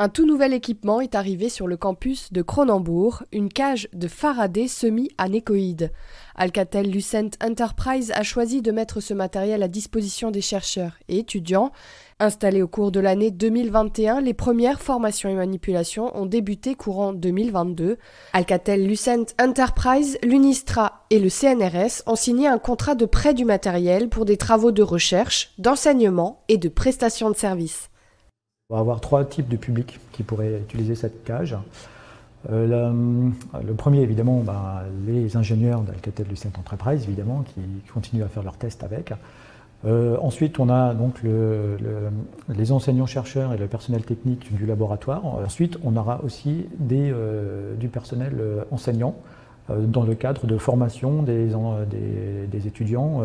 Un tout nouvel équipement est arrivé sur le campus de Cronenbourg, une cage de Faraday semi-anéchoïde. Alcatel-Lucent Enterprise a choisi de mettre ce matériel à disposition des chercheurs et étudiants. Installés au cours de l'année 2021, les premières formations et manipulations ont débuté courant 2022. Alcatel-Lucent Enterprise, l'UNISTRA et le CNRS ont signé un contrat de prêt du matériel pour des travaux de recherche, d'enseignement et de prestation de services. On va avoir trois types de publics qui pourraient utiliser cette cage. Le premier, évidemment, les ingénieurs d'Alcatel-Lucent Enterprise, évidemment, qui continuent à faire leurs tests avec. Ensuite, on a donc les enseignants-chercheurs et le personnel technique du laboratoire. Ensuite, on aura aussi du personnel enseignant dans le cadre de formation des étudiants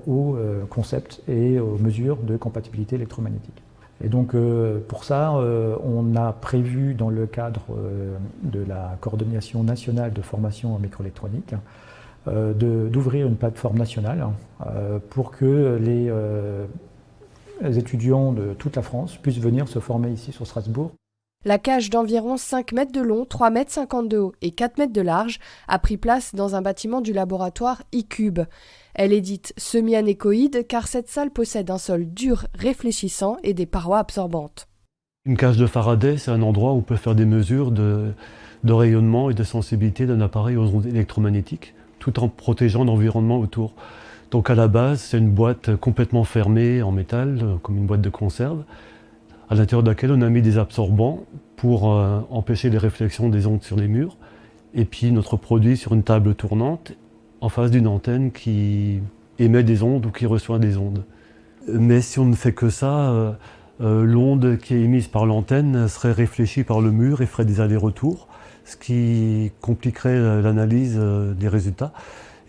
aux concepts et aux mesures de compatibilité électromagnétique. Et donc pour ça, on a prévu dans le cadre de la coordination nationale de formation en microélectronique d'ouvrir une plateforme nationale pour que les étudiants de toute la France puissent venir se former ici sur Strasbourg. La cage d'environ 5 mètres de long, 3,50 m de haut et 4 mètres de large a pris place dans un bâtiment du laboratoire iCube. Elle est dite semi-anéchoïde car cette salle possède un sol dur réfléchissant et des parois absorbantes. Une cage de Faraday, c'est un endroit où on peut faire des mesures de rayonnement et de sensibilité d'un appareil aux ondes électromagnétiques, tout en protégeant l'environnement autour. Donc à la base, c'est une boîte complètement fermée en métal, comme une boîte de conserve, à l'intérieur de laquelle on a mis des absorbants pour empêcher les réflexions des ondes sur les murs, et puis notre produit sur une table tournante en face d'une antenne qui émet des ondes ou qui reçoit des ondes. Mais si on ne fait que ça, l'onde qui est émise par l'antenne serait réfléchie par le mur et ferait des allers-retours, ce qui compliquerait l'analyse des résultats.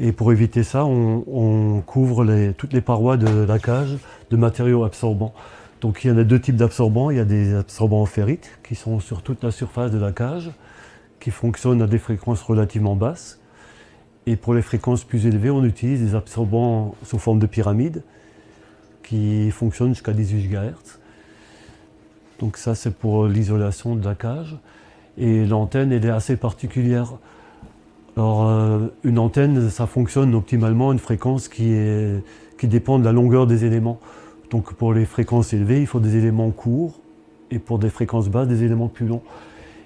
Et pour éviter ça, on couvre toutes les parois de la cage de matériaux absorbants. Donc il y en a deux types d'absorbants. Il y a des absorbants ferrites qui sont sur toute la surface de la cage, qui fonctionnent à des fréquences relativement basses. Et pour les fréquences plus élevées, on utilise des absorbants sous forme de pyramide qui fonctionnent jusqu'à 18 GHz. Donc ça, c'est pour l'isolation de la cage. Et l'antenne, elle est assez particulière. Alors, une antenne, ça fonctionne optimalement à une fréquence qui dépend de la longueur des éléments. Donc pour les fréquences élevées, il faut des éléments courts, et pour des fréquences basses, des éléments plus longs.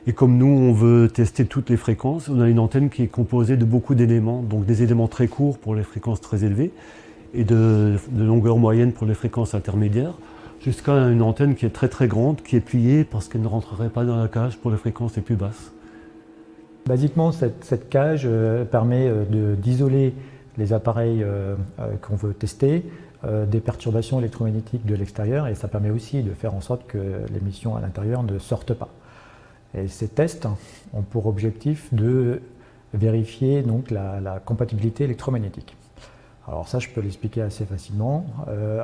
Et comme nous, on veut tester toutes les fréquences, on a une antenne qui est composée de beaucoup d'éléments, donc des éléments très courts pour les fréquences très élevées, et de longueur moyenne pour les fréquences intermédiaires, jusqu'à une antenne qui est très très grande, qui est pliée parce qu'elle ne rentrerait pas dans la cage pour les fréquences les plus basses. Basiquement, cette cage permet d'isoler les appareils qu'on veut tester des perturbations électromagnétiques de l'extérieur, et ça permet aussi de faire en sorte que l'émission à l'intérieur ne sorte pas. Et ces tests ont pour objectif de vérifier donc la compatibilité électromagnétique. Alors ça, je peux l'expliquer assez facilement.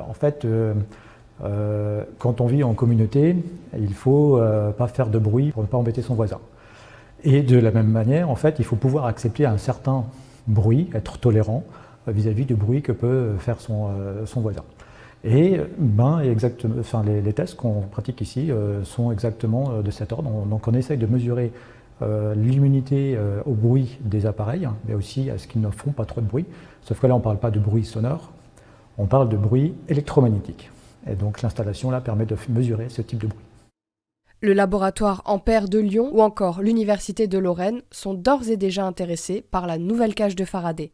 En fait, quand on vit en communauté, il ne faut pas faire de bruit pour ne pas embêter son voisin. Et de la même manière, en fait, il faut pouvoir accepter un certain bruit, être tolérant vis-à-vis du bruit que peut faire son voisin. Et les tests qu'on pratique ici sont exactement de cet ordre. Donc on essaye de mesurer l'immunité au bruit des appareils, mais aussi à ce qu'ils ne font pas trop de bruit. Sauf que là, on ne parle pas de bruit sonore, on parle de bruit électromagnétique. Et donc l'installation là permet de mesurer ce type de bruit. Le laboratoire Ampère de Lyon ou encore l'Université de Lorraine sont d'ores et déjà intéressés par la nouvelle cage de Faraday.